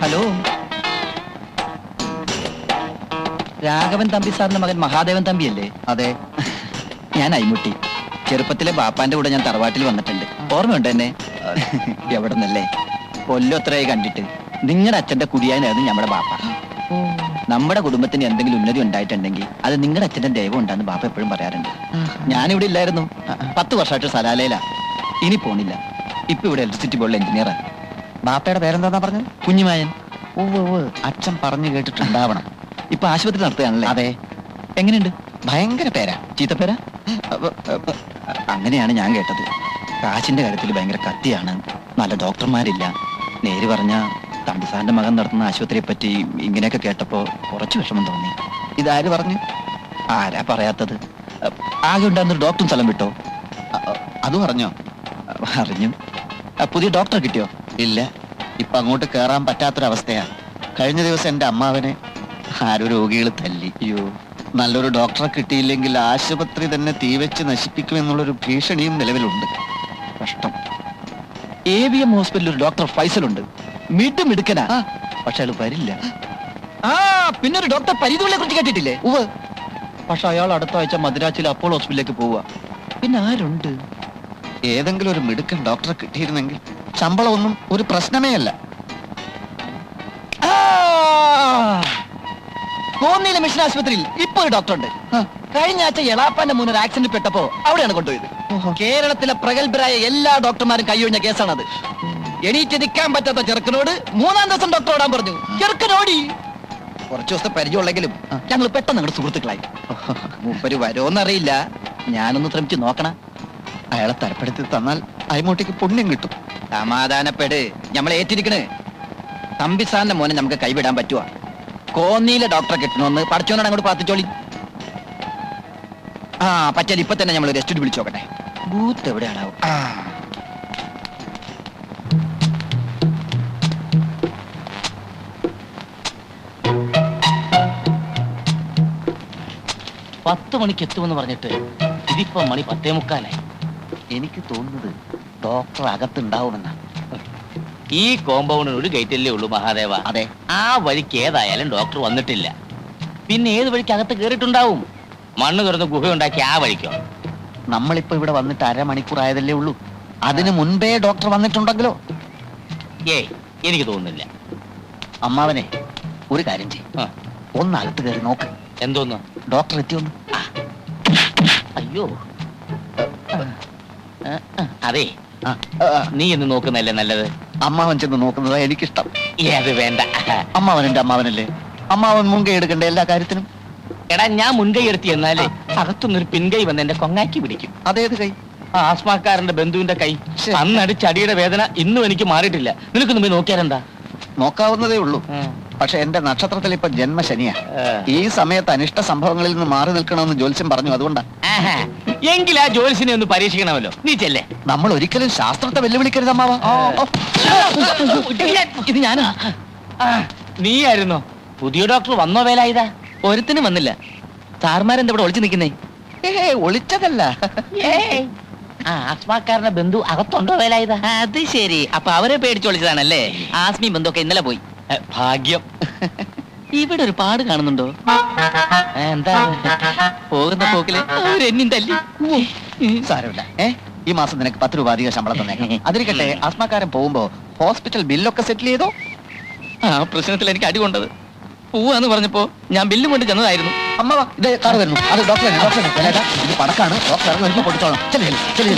Hello, Raghavan Thampi സാറിന്റെ മകൻ മഹാദേവൻ തമ്പിയല്ലേ? അതെ, ഞാൻ അയ്മുട്ടി. ചെറുപ്പത്തിലെ ബാപ്പാന്റെ കൂടെ ഞാൻ തറവാട്ടിൽ വന്നിട്ടുണ്ട്. ഓർമ്മയുണ്ട് എന്നെ? എവിടെ നിന്നല്ലേ? കൊല്ലത്രയായി കണ്ടിട്ട്. നിങ്ങളുടെ അച്ഛന്റെ കുടിയാനായിരുന്നു നമ്മുടെ ബാപ്പ. നമ്മുടെ കുടുംബത്തിന് എന്തെങ്കിലും ഉന്നതി ഉണ്ടായിട്ടുണ്ടെങ്കിൽ അത് നിങ്ങളുടെ അച്ഛന്റെ ദൈവം ഉണ്ടാന്ന് ബാപ്പ എപ്പോഴും പറയാറുണ്ട്. ഞാനിവിടെ ഇല്ലായിരുന്നു. 10 വർഷമായിട്ട് സലാലയിലാ. ഇനി പോണില്ല. ഇപ്പൊ ഇവിടെ ഇലക്ട്രിസിറ്റി ബോർഡിലെ എഞ്ചിനീയറാ. ബാപ്പയുടെ പേരെന്താ പറഞ്ഞത്? കുഞ്ഞുമായൻ. അച്ഛൻ പറഞ്ഞു കേട്ടിട്ടുണ്ടാവണം. ഇപ്പൊ ആശുപത്രി നടത്തുകയാണല്ലേ? അതെ. എങ്ങനെയുണ്ട്? ഭയങ്കര പേരാ. ചീത്തപ്പേരാ? അങ്ങനെയാണ് ഞാൻ കേട്ടത്. കാശിന്റെ കാര്യത്തിൽ ഭയങ്കര കത്തിയാണ്. നല്ല ഡോക്ടർമാരില്ല. നേര് പറഞ്ഞ തമ്പിസാറിന്റെ മകൻ നടത്തുന്ന ആശുപത്രിയെ പറ്റി ഇങ്ങനെയൊക്കെ കേട്ടപ്പോ കുറച്ച് വിഷമം തോന്നി. ഇതാര് പറഞ്ഞു? ആരാ പറയാത്തത്? ആകെ ഉണ്ടായിരുന്നൊരു ഡോക്ടറും സ്ഥലം വിട്ടോ? അത് പറഞ്ഞോ? അറിഞ്ഞു. പുതിയ ഡോക്ടറെ കിട്ടിയോ? ഇല്ല, ഇപ്പൊ അങ്ങോട്ട് കേറാൻ പറ്റാത്തൊരവസ്ഥയാ. കഴിഞ്ഞ ദിവസം എന്റെ അമ്മാവനെ ആരോ രോഗികൾ തല്ലി. അയ്യോ. നല്ലൊരു ഡോക്ടറെ കിട്ടിയില്ലെങ്കിൽ ആശുപത്രി തന്നെ തീവെച്ച് നശിപ്പിക്കുമെന്നുള്ളൊരു ഭീഷണിയും നിലവിലുണ്ട്. കഷ്ടം. AVM ഹോസ്പിറ്റലിൽ ഒരു ഡോക്ടർ ഫൈസലുണ്ട്. മിടുക്കനാ. പക്ഷെ അയാൾ വരില്ല. പിന്നെ ഒരു ഡോക്ടർ പരിധുവിനെ കുറിച്ച് കേട്ടിട്ടില്ലേ? പക്ഷെ അയാൾ അടുത്ത ആഴ്ച മദ്രാസിലെ അപ്പോളോ ഹോസ്പിറ്റലിലേക്ക് പോവുക. പിന്നെ ആരുണ്ട്? ഏതെങ്കിലും ഒരു മിടുക്കൻ ഡോക്ടറെ കിട്ടിയിരുന്നെങ്കിൽ ശമ്പളമൊന്നും ഒരു പ്രശ്നമേ അല്ല. കോന്നിയിലെ മിഷൻ ആശുപത്രിയിൽ ഇപ്പൊ ഒരു ഡോക്ടർ ഉണ്ട്. കഴിഞ്ഞ ആഴ്ച എളാപ്പാന്റെ മുന്നിൽ ഒരു ആക്സിഡന്റ് പെട്ടപ്പോ അവിടെയാണ് കൊണ്ടുപോയത്. കേരളത്തിലെ പ്രഗത്ഭരായ എല്ലാ ഡോക്ടർമാരും കൈയൊഴിഞ്ഞ കേസാണത്. എണീറ്റ് നിൽക്കാൻ പറ്റാത്ത ചെറുക്കനോട് 3-ാം ദിവസം ഡോക്ടർ ഓടാൻ പറഞ്ഞു. ചെറുക്കനോടി. കുറച്ചു ദിവസത്തെ പരിചയമുള്ളെങ്കിലും ഞങ്ങൾ പെട്ടെന്ന് ഞങ്ങളുടെ സുഹൃത്തുക്കളായി. മൂപ്പര് വരുമോന്നറിയില്ല. ഞാനൊന്ന് ശ്രമിച്ചു നോക്കണം. അയാളെ തരപ്പെടുത്തി തന്നാൽ അയ്മൂട്ടിക്ക് പുണ്യം കിട്ടും. സമാധാനപ്പെട്. നമ്മൾ ഏറ്റിരിക്കണ്. തമ്പിസാറിന്റെ മോനെ നമുക്ക് കൈവിടാൻ പറ്റുവാ. കോന്നിയിലെ ഡോക്ടറെ കിട്ടണമെന്ന് പഠിച്ചോനാണ് അങ്ങോട്ട് പ്രാർത്ഥിച്ചോളി. പറ്റാൽ ഇപ്പൊ തന്നെ നമ്മൾ റെസ്റ്റ് വിളിച്ചു നോക്കട്ടെ. ബൂത്ത് എവിടെയാണാവും? പത്ത് മണിക്ക് എത്തുമെന്ന് പറഞ്ഞിട്ട് ഇതിപ്പോ മണി 10:45. എനിക്ക് തോന്നുന്നത് ഡോക്ടർ അകത്തുണ്ടാവുമെന്നാ. ഈ കോമ്പൗണ്ടിന് ഒരു ഗേറ്റല്ലേ ഉള്ളൂ മഹാദേവ. അതെ. ആ വഴിക്ക് ഏതായാലും ഡോക്ടർ വന്നിട്ടില്ല. പിന്നെ ഏത് വഴിക്ക് അകത്ത് കേറിയിട്ടുണ്ടാവും? മണ്ണ് തുറന്ന് ഗുഹയുണ്ടാക്കി ആ വഴിക്കോ? നമ്മളിപ്പോ ഇവിടെ വന്നിട്ട് 1/2 മണിക്കൂർ ആയതല്ലേ ഉള്ളൂ. അതിനു മുൻപേ ഡോക്ടർ വന്നിട്ടുണ്ടെങ്കിലോ? ഏയ്, എനിക്ക് തോന്നുന്നില്ല. അമ്മാവനെ ഒരു കാര്യം ചെയ്യും, ഒന്ന് അകത്ത് കയറി നോക്ക്. എന്തോന്ന്? ഡോക്ടർ എത്തിയൊന്ന്. അയ്യോ, അതെ, നീ എന്ന് നോക്കുന്നല്ലേ നല്ലത്. അമ്മാവൻ ചെന്ന് നോക്കുന്നതാ എനിക്കിഷ്ടം. അത് വേണ്ട. അമ്മാവൻ എന്റെ അമ്മാവനല്ലേ? അമ്മാവൻ മുൻകൈ എടുക്കണ്ട എല്ലാ കാര്യത്തിനും. എടാ, ഞാൻ മുൻകൈ എടുത്തി എന്നാലേ അകത്തുനിന്നൊരു പിൻകൈ വന്ന് എന്റെ കൊങ്ങാക്കി പിടിക്കും. അതേത് കൈ? ആസ്മാക്കാരന്റെ ബന്ധുവിന്റെ കൈ. അന്നടിച്ചടിയുടെ വേദന ഇന്നും എനിക്ക് മാറിയിട്ടില്ല. നിനക്ക് മുമ്പ് നോക്കിയാലെന്താ? നോക്കാവുന്നതേ ഉള്ളൂ. പക്ഷെ എന്റെ നക്ഷത്രത്തിൽ ഇപ്പൊ ജന്മശനിയാ. ഈ സമയത്ത് അനിഷ്ട സംഭവങ്ങളിൽ നിന്ന് മാറി നിൽക്കണമെന്ന് ജ്യോത്സ്യം പറഞ്ഞു. അതുകൊണ്ടാ. എങ്കിൽ ആ ജ്യോത്സ്യനെ ഒന്ന് പരീക്ഷിക്കണമല്ലോ. നീ ചെല്ലേ. നമ്മൾ ഒരിക്കലും ശാസ്ത്രത്തെ വെല്ലുവിളിക്കരുത് അമ്മാവ. ഇത് ഞാനാ. നീയായിരുന്നോ? പുതിയ ഡോക്ടർ വന്നോ? വേലായുധ? ഒരുത്തിനും വന്നില്ല. സാർമാരെന്താ ഇവിടെ ഒളിച്ചു നിൽക്കുന്നേ? ഒളിച്ചതല്ല. ആസ്മാക്കാരന്റെ ബന്ധു അകത്തുണ്ടോ വേലായുധ? അത് ശരി. അപ്പൊ അവരെ പേടിച്ച് ഒളിച്ചതാണല്ലേ? ആസ്മി ബന്ധുവൊക്കെ ഇന്നലെ പോയി. ഭാഗ്യം. ഇവിടെ ഒരു പാട് കാണുന്നുണ്ടോ? എന്താ? പോകുന്ന പോക്കില് അവരെന്നും തല്ലി. സാരമില്ല. ഈ മാസം നിനക്ക് 10 രൂപ അധികം ശമ്പളം തന്നേക്കാം. അതിരിക്കട്ടെ, ആസ്മാക്കാരൻ പോകുമ്പോ ഹോസ്പിറ്റൽ ബില്ലൊക്കെ സെറ്റിൽ ചെയ്തോ? ആ പ്രശ്നത്തിൽ എനിക്ക് അടി കൊണ്ടത്. പോവാന്ന് പറഞ്ഞപ്പോ ഞാൻ ബില്ലും കൊണ്ട് ചെന്നതായിരുന്നു. അമ്മ ഇത് കാറ് വരുന്നു. അത് ഡോക്ടറാണ്. ഇത് പടക്കാണ്. ഡോക്ടർ ഇറങ്ങി പൊട്ടിച്ചോളാം.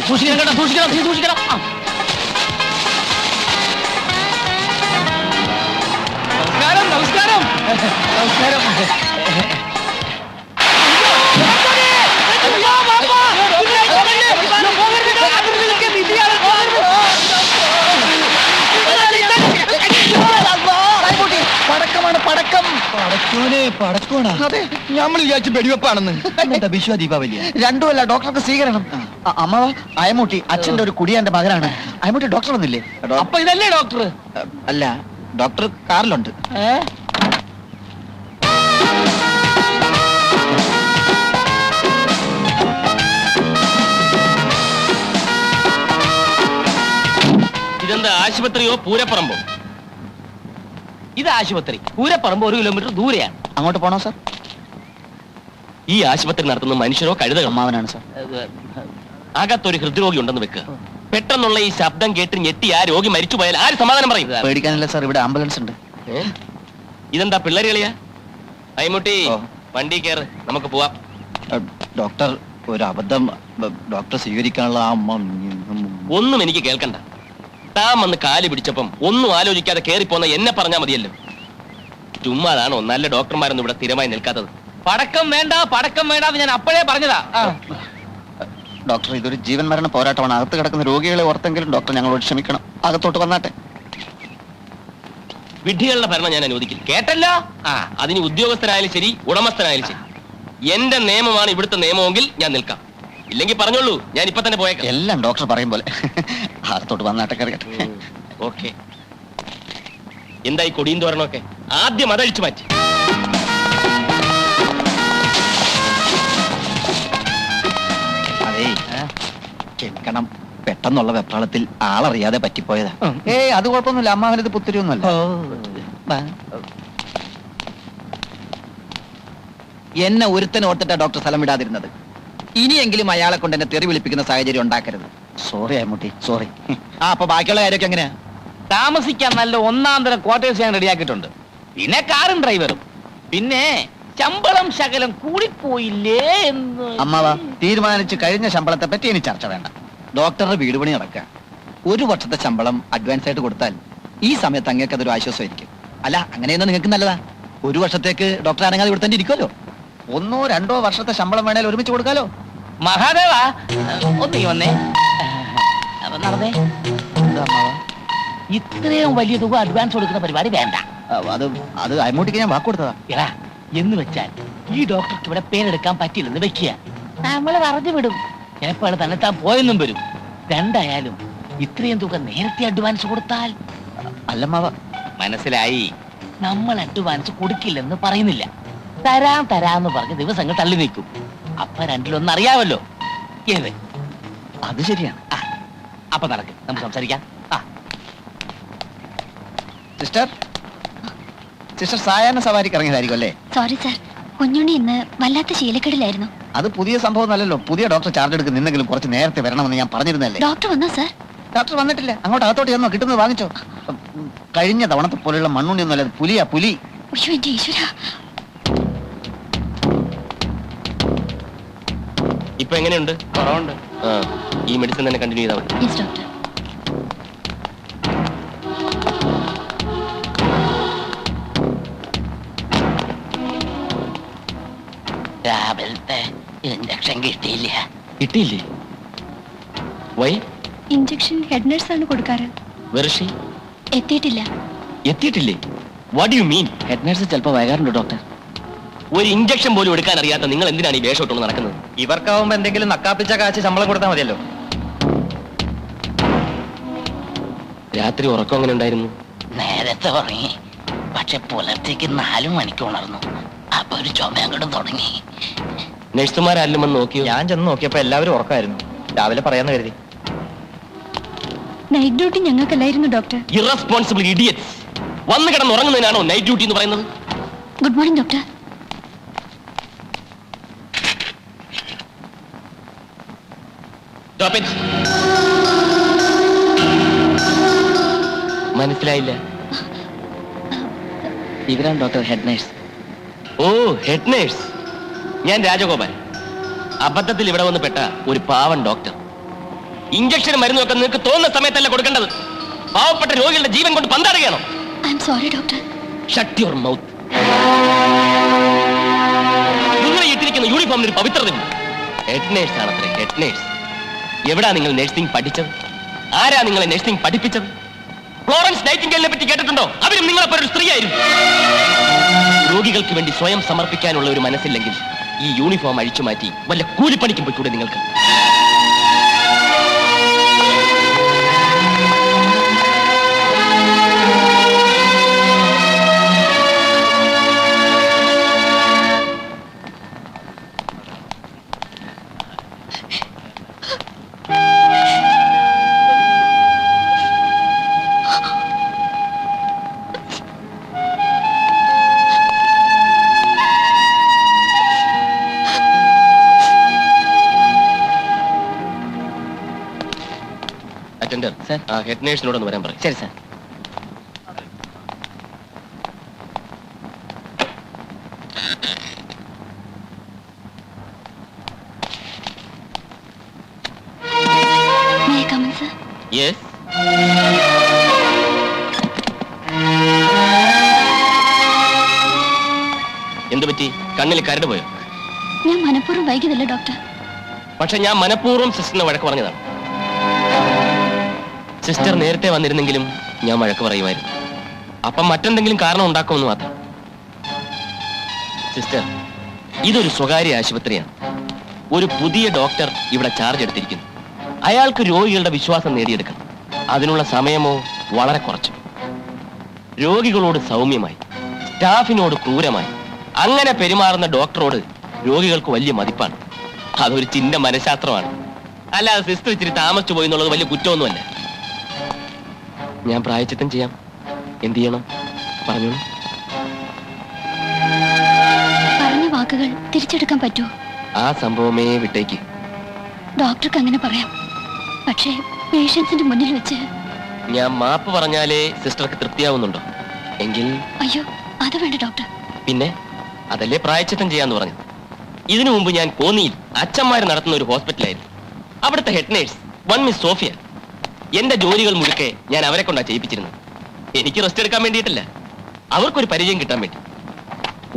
സൂക്ഷിക്കണം കേട്ടോ, സൂക്ഷിക്കണം, സൂക്ഷിക്കണം. നമസ്കാരം, നമസ്കാരം, നമസ്കാരം. പടക്കമാണ്, പടക്കം. പടക്കോണാ? അതെ, നമ്മൾ വിചാരിച്ചു വെടിവെപ്പാണെന്ന്. വിശ്വ ദീപാവലിയ രണ്ടുമല്ല, ഡോക്ടർക്ക് സ്വീകരണം. അമ്മ അയമൂട്ടി അച്ഛന്റെ ഒരു കുടിയാന്റെ മകനാണ്. അയമൂട്ടി ഡോക്ടർ ഒന്നില്ലേ? അപ്പൊ ഇതല്ലേ ഡോക്ടർ? അല്ല, ഡോക്ടർ കാറിലുണ്ട്. ഇതെന്താ, ആശുപത്രിയോ പൂരപ്പറമ്പോ? ഇത് ആശുപത്രി. പൂരപ്പറമ്പ് 1 കിലോമീറ്റർ ദൂരെയാണ്. അങ്ങോട്ട് പോണോ സാർ? ഈ ആശുപത്രി നടത്തുന്ന മനുഷ്യരോ കഴുതകളോ? അമ്മാവനാണ് സാർ. അകത്തൊരു ഹൃദ്രോഗി ഉണ്ടെന്ന് വെക്കുക. പെട്ടെന്നുള്ള ഈ ശബ്ദം കേട്ട് ഞെട്ടി ആ രോഗി മരിച്ചു പോയാൽ ആര് സമാധാനം പറയും? പേടിക്കാനില്ല സാർ, ഇവിടെ ആംബുലൻസ് ഉണ്ട്. ഇതെന്താ പിള്ളേര് കളിയാ? അയ്മുട്ടി, ഓ. വണ്ടി കയറ്, നമുക്ക് പോവാം. ഡോക്ടർ, ഒരു അബദ്ധം. ഡോക്ടർ സ്വീകരിക്കാനുള്ള ആ ഒന്നും എനിക്ക് കേൾക്കണ്ട. താൻ വന്ന് കാല് പിടിച്ചപ്പം ഒന്നും ആലോചിക്കാതെ കയറിപ്പോന്ന എന്നെ പറഞ്ഞാൽ മതിയല്ലോ. ചുമ്മാതാണോ നല്ല ഡോക്ടർമാരൊന്നും ഇവിടെ സ്ഥിരമായി നിൽക്കാത്തത്? പടക്കം വേണ്ട, പടക്കം വേണ്ട, ഞാൻ അപ്പോഴേ പറഞ്ഞതാ. ഡോക്ടർ, ഇതൊരു ജീവൻ മരണ പോരാട്ടമാണ്. അകത്ത് കിടക്കുന്ന രോഗികളെ ഓർത്തെങ്കിലും ഡോക്ടർ ഞങ്ങളോട് ക്ഷമിക്കണം. അകത്തോട്ട് വന്നാട്ടെ. വിഡ്ഢികളുടെ ഭരണം ഞാൻ അനുവദിക്കില്ല, കേട്ടല്ലോ? അതിന് ഉദ്യോഗസ്ഥനായാലും ശരി, ഉടമസ്ഥനായാലും ശരി. എന്റെ നിയമമാണ് ഇവിടുത്തെ നിയമമെങ്കിൽ ഞാൻ നിൽക്കാം. ഇല്ലെങ്കിൽ പറഞ്ഞോളൂ, ഞാൻ ഇപ്പൊ തന്നെ പോയേക്കാം. എല്ലാം ഡോക്ടർ പറയും പോലെ. അകത്തോട്ട് വന്നാട്ടെ, കയറിയട്ടെ. ഓക്കെ. എന്തായി കൊടിയും തോരണമൊക്കെ? ആദ്യം അതഴിച്ചു മാറ്റി. അതേ, ക്ഷമിക്കണം, പെട്ടെന്നുള്ള വെപ്രാളത്തിൽ ആളറിയാതെ പറ്റിപ്പോയതാ. ഏയ്, അത് കുഴപ്പമൊന്നുമില്ല. അമ്മാവനത് പുത്തിരിയൊന്നുമല്ല. എന്നെ ഒരുത്തനെ ഓർത്തിട്ടാ ഡോക്ടർ സ്ഥലം വിടാതിരുന്നത്. ഇനിയെങ്കിലും അയാളെ കൊണ്ട് എന്നെ തെറി വിളിപ്പിക്കുന്ന സാഹചര്യം ഉണ്ടാക്കരുത്. Sorry Ammutty, sorry. അപ്പൊ ബാക്കിയുള്ള കാര്യമൊക്കെ എങ്ങനെയാ? താമസിക്കാൻ നല്ല 1-ാം തരം ക്വാർട്ടേഴ്സ് ഞാൻ റെഡിയാക്കിയിട്ടുണ്ട്. പിന്നെ കാറും ഡ്രൈവറും. പിന്നെ ശമ്പളം ശകലം കൂടിപ്പോയില്ലേ എന്ന്. അമ്മാവ, തീരുമാനിച്ച് കഴിഞ്ഞ ശമ്പളത്തെ പറ്റി ഇനി ചർച്ച വേണ്ട. ഡോക്ടറുടെ വീട് പണി നടക്കുക. 1 വർഷത്തെ ശമ്പളം അഡ്വാൻസ് ആയിട്ട് കൊടുത്താൽ ഈ സമയത്ത് അങ്ങേക്ക് അതൊരു ആശ്വാസമായിരിക്കും. അല്ല, അങ്ങനെയൊന്നും നിങ്ങൾക്ക് നല്ലതാ. 1 വർഷത്തേക്ക് ഡോക്ടർ അനങ്ങാതെ ഇവിടെ തന്നെ ഇരിക്കുമല്ലോ. 1 or 2 വർഷത്തെ ശമ്പളം വേണേൽ ഒരുമിച്ച് കൊടുക്കാലോ. മഹാദേവ, ഒന്നീ വന്നേ. അപ്പൊ നടന്നേ. എന്താ അമ്മാവ? ഇത്രയും വലിയ തുക അഡ്വാൻസ് കൊടുക്കുന്ന പരിപാടി വേണ്ട. അത് അമ്മൂട്ടിക്ക് ഞാൻ വാക്ക് കൊടുത്തതാ. എടാ, എന്ന് വെച്ചാൽ ഈ ഡോക്ടർക്ക് ഇവിടെ പേരെടുക്കാൻ പറ്റില്ലെന്ന് വെക്കുക. നമ്മള് പറഞ്ഞു വിടും. ചിലപ്പോൾ തന്നെ താൻ പോയെന്നും വരും. രണ്ടായാലും ഇത്രയും തുക നേരത്തെ അഡ്വാൻസ് കൊടുത്താൽ. അല്ലമ്മാവ, മനസ്സിലായി. നമ്മൾ അഡ്വാൻസ് കൊടുക്കില്ലെന്ന് പറയുന്നില്ല. തരാന്ന് പറഞ്ഞ് ദിവസങ്ങൾ തള്ളി നീക്കും. അപ്പൊ രണ്ടിലൊന്നും അറിയാമല്ലോ. ഏത്? അത് ശരിയാണ്. അപ്പൊ നടക്ക്, നമുക്ക് സംസാരിക്കാം. സിസ്റ്റർ, സിസ്റ്റർ സായാഹ്ന സവാരിക്ക് ഇറങ്ങിയതായിരിക്കും അല്ലേ? സോറി സാർ, കുഞ്ഞുണ്ണി ഇന്ന് വല്ലാത്ത ശീലക്കേടിലായിരുന്നു. അത് പുതിയ സംഭവം അല്ലല്ലോ. പുതിയ ഡോക്ടർ ചാർജ് എടുക്കുന്ന നിന്നെങ്കിലും കുറച്ച് നേരത്തെ വരണമെന്ന് ഞാൻ പറഞ്ഞിരുന്നല്ലേ. ഡോക്ടർ വന്നോ സാർ? ഡോക്ടർ വന്നിട്ടില്ല. അങ്ങോട്ട് അകത്തോട്ട് ചെന്നോ, കിട്ടുന്നത് വാങ്ങിച്ചോ. കഴിഞ്ഞ തവണത്തെ പോലെയുള്ള മണ്ണുണ്ണിയൊന്നും അല്ല, പുലിയാ, പുലി. അയ്യോ എന്റെ ഈശ്വര. ഇപ്പൊ എങ്ങനെയുണ്ട്? കുറവുണ്ട്. ഈ മെഡിസിൻ തന്നെ കണ്ടിന്യൂ ചെയ്താൽ മതി. Yes doctor. രാവിലത്തെ ഇഞ്ചക്ഷൻ കിട്ടിയില്ല. കിട്ടിയില്ലേ? വൈ? ഇഞ്ചക്ഷൻ ഹെഡ് നഴ്സാണ് കൊടുക്കാറ്. വെർഷി എത്തിയിട്ടില്ല. എത്തിയിട്ടില്ലേ? What you mean? Head nurse ചിലപ്പോൾ വൈകാറുണ്ട് ഡോക്ടർ. ഒരു ഇഞ്ചക്ഷൻ പോലും എടുക്കാൻ അറിയാത്ത നിങ്ങൾ എന്തിനാണ് ഈ വേഷം ഇട്ടുകൊണ്ട് നടക്കുന്നത്? ഇവർക്കാവുമ്പോ എന്തെങ്കിലും നക്കാപ്പിച്ച കാശ് ശമ്പളം കൊടുത്താൽ മതിയല്ലോ. രാത്രി ഉറക്കം അങ്ങനെ ഉണ്ടായിരുന്നു? നേരത്തെ ഉറങ്ങി, പക്ഷെ പുലർച്ചയ്ക്ക് 4 മണിക്ക് ഉണർന്നു. അപ്പൊ ഒരു ചുമ അങ്ങോട്ട് തുടങ്ങി. നഴ്സുമാരെല്ലാം വന്ന് നോക്കിയോ? ഞാൻ ചെന്ന് നോക്കിയപ്പോ എല്ലാവരും ഉറക്കമായിരുന്നു. രാവിലെ പറയാന്ന് കരുതി. നൈറ്റ് ഡ്യൂട്ടി ഞങ്ങൾക്കല്ലായിരുന്നു ഡോക്ടർ. Irresponsible idiots. വന്ന് കിടന്ന് ഉറങ്ങുന്നതിനാണോ നൈറ്റ് ഡ്യൂട്ടി എന്ന് പറയുന്നത്? Good morning doctor. Stop it. മനസ്സിലായില്ല. ഇവരാണ് ഡോക്ടർ, ഹെഡ് നഴ്സ്. ഓ, ഹെഡ് നേഴ്സ്. ഞാൻ രാജഗോപാൽ. അബദ്ധത്തിൽ ഇവിടെ വന്ന് പെട്ട ഒരു പാവൻ ഡോക്ടർ. ഇഞ്ചക്ഷൻ മരുന്നൊക്കെ നിങ്ങൾക്ക് തോന്നുന്ന സമയത്തല്ല കൊടുക്കേണ്ടത്. പാവപ്പെട്ട രോഗികളുടെ ജീവൻ കൊണ്ട് പന്താടുകയാണോ? I am sorry doctor. Shut your mouth. നിങ്ങൾ ഇട്ടിരിക്കുന്ന യൂണിഫോമിന് ഒരു പവിത്രതയുണ്ട്. ഹെഡ് നേഴ്സ് ആണത്രേ, ഹെഡ് നേഴ്സ്. എവിടാ നിങ്ങൾ നഴ്സിംഗ് പഠിച്ചത്? ആരാ നിങ്ങളെ നഴ്സിംഗ് പഠിപ്പിച്ചത്? ഫ്ലോറൻസ് നൈറ്റിംഗേലിനെ പറ്റി കേട്ടിട്ടുണ്ടോ? അവരും നിങ്ങളെപ്പോലെ ഒരു സ്ത്രീയായിരുന്നു. രോഗികൾക്ക് വേണ്ടി സ്വയം സമർപ്പിക്കാനുള്ള ഒരു മനസ്സില്ലെങ്കിൽ ഈ യൂണിഫോം അഴിച്ചു മാറ്റി വല്ല കൂലിപ്പണിക്കും പോയിക്കൂടെ നിങ്ങൾക്ക്? Attender Sir. ആ ഹെഡ് നേഴ്സിനോടൊന്ന് വരാൻ പറയും. ശരി sir. May I come in, sir? Yes. എന്തു പറ്റി? കണ്ണിൽ കരട് പോയോ? ഞാൻ മനഃപൂർവ്വം വൈകിയതല്ല ഡോക്ടർ. പക്ഷെ ഞാൻ മനഃപൂർവ്വം സിസ്റ്ററിനെ വഴക്ക് പറഞ്ഞതാണ്. സിസ്റ്റർ നേരത്തെ വന്നിരുന്നെങ്കിലും ഞാൻ വഴക്ക് പറയുമായിരുന്നു. അപ്പം മറ്റെന്തെങ്കിലും കാരണം ഉണ്ടാക്കുമെന്ന് മാത്രം. സിസ്റ്റർ, ഇതൊരു സ്വകാര്യ ആശുപത്രിയാണ്. ഒരു പുതിയ ഡോക്ടർ ഇവിടെ ചാർജ് എടുത്തിരിക്കുന്നു. അയാൾക്ക് രോഗികളുടെ വിശ്വാസം നേടിയെടുക്കണം. അതിനുള്ള സമയമോ വളരെ കുറച്ചു. രോഗികളോട് സൗമ്യമായി, സ്റ്റാഫിനോട് ക്രൂരമായി അങ്ങനെ പെരുമാറുന്ന ഡോക്ടറോട് രോഗികൾക്ക് വലിയ മതിപ്പാണ്. അതൊരു ചിന്ന മനഃശാസ്ത്രമാണ്. അല്ലാതെ സിസ്റ്റർ ഇച്ചിരി താമസിച്ചു പോയി എന്നുള്ളത് വലിയ കുറ്റമൊന്നുമല്ല. ഞാൻ പ്രായച്ചിത്തം ചെയ്യാം. എന്ത് ചെയ്യണം പറഞ്ഞോളൂ. പറഞ്ഞ വാക്കുകൾ തിരിച്ചെടുക്കാൻ പറ്റുമോ? ആ സംഭവമേ വിട്ടേക്ക്. ഡോക്ടർക്ക് അങ്ങനെ പറയാം. പക്ഷേ പേഷ്യൻസിന്റെ മുന്നിൽ വെച്ച് ഞാൻ മാപ്പ് പറഞ്ഞാലേ സിസ്റ്റർക്ക് തൃപ്തിയാവുന്നുണ്ടോ? എങ്കിൽ അയ്യോ, അത് വേണ്ട ഡോക്ടർ. പിന്നെ അതല്ലേ പ്രായച്ചിത്തം ചെയ്യാന്ന് പറഞ്ഞത്. ഇതിനു മുമ്പ് ഞാൻ കോന്നിയിൽ അച്ഛന്മാർ നടത്തുന്ന ഒരു ഹോസ്പിറ്റലായിരുന്നു. അവിടുത്തെ head nurse one Miss Sophia. എന്റെ ജോലികൾ മുഴുക്കെ ഞാൻ അവരെ കൊണ്ടാ ചെയ്യിപ്പിച്ചിരുന്നത്. എനിക്ക് റെസ്റ്റ് എടുക്കാൻ വേണ്ടിയിട്ടല്ല, അവർക്കൊരു പരിചയം കിട്ടാൻ വേണ്ടി.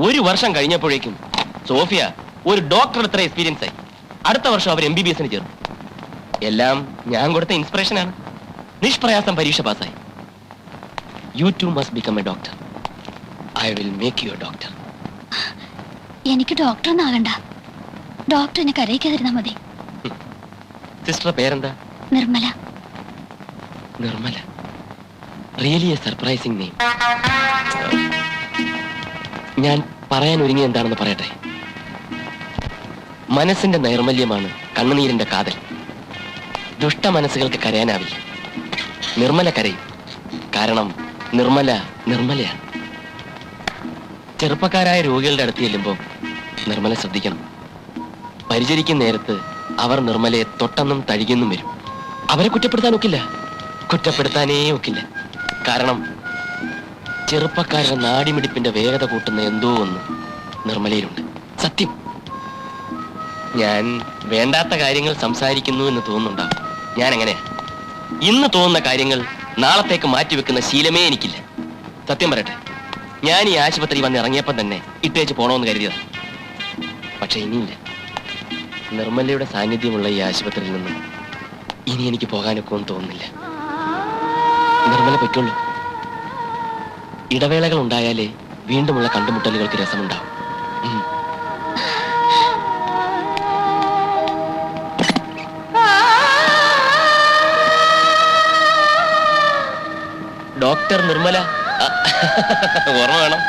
1 വർഷം കഴിഞ്ഞപ്പോഴേക്കും സോഫിയ ഒരു ഡോക്ടർ അത്ര എക്സ്പീരിയൻസ് ആയി. അടുത്ത വർഷം അവർ MBBS ചേർന്നു. എല്ലാം ഞാൻ കൊടുത്ത ഇൻസ്പിറേഷനാണ്. നിഷ്പ്രയാസം പരീക്ഷ പാസ്സായി. You too must become a doctor. I will make you a doctor. എനിക്ക് ഡോക്ടറൊന്നും ആകണ്ട. ഡോക്ടർ എന്നെ കരയിക്കാതിരുന്നാ മതി. സിസ്റ്റർ പേരെന്താ? Nirmala. Nirmala. Really a surprising name. ഞാൻ പറയാൻ ഒരുങ്ങി എന്താണെന്ന് പറയട്ടെ. മനസ്സിന്റെ നൈർമല്യമാണ് കണ്ണുനീരിന്റെ കാതൽ. ദുഷ്ട മനസ്സുകൾക്ക് കരയാനാവില്ല. നിർമ്മല കരയും. കാരണം നിർമ്മല നിർമ്മലയാണ്. ചെറുപ്പക്കാരായ രോഗികളുടെ അടുത്ത് ചെല്ലുമ്പോൾ നിർമ്മല ശ്രദ്ധിക്കണം. പരിചരിക്കുന്ന നേരത്ത് അവർ നിർമ്മലയെ തൊട്ടെന്നും തഴുകിയെന്നും വരും. അവരെ കുറ്റപ്പെടുത്താൻ ഒക്കില്ല, കുറ്റപ്പെടുത്താനേ ഒക്കില്ല. കാരണം ചെറുപ്പക്കാരുടെ നാടിമിടിപ്പിന്റെ വേഗത കൂട്ടുന്ന എന്തോ ഒന്ന് നിർമ്മലയിലുണ്ട്. സത്യം. ഞാൻ വേണ്ടാത്ത കാര്യങ്ങൾ സംസാരിക്കുന്നു എന്ന് തോന്നുന്നുണ്ടാവും. ഞാൻ എങ്ങനെയാ? ഇന്ന് തോന്നുന്ന കാര്യങ്ങൾ നാളത്തേക്ക് മാറ്റിവെക്കുന്ന ശീലമേ എനിക്കില്ല. സത്യം പറയട്ടെ, ഞാൻ ഈ ആശുപത്രി വന്ന് ഇറങ്ങിയപ്പം തന്നെ ഇട്ടേച്ച് പോണമെന്ന് കരുതിയതാണ്. പക്ഷെ ഇനിയില്ല. നിർമ്മലയുടെ സാന്നിധ്യമുള്ള ഈ ആശുപത്രിയിൽ നിന്നും ഇനി എനിക്ക് പോകാനൊക്കെ ഒന്നും തോന്നുന്നില്ല. നിർമ്മല പൊയ്ക്കൊള്ളൂ. ഇടവേളകൾ ഉണ്ടായാലേ വീണ്ടുമുള്ള കണ്ടുമുട്ടലുകൾക്ക് രസമുണ്ടാവും. ഡോക്ടർ നിർമ്മല. ഓർമ്മ വേണം.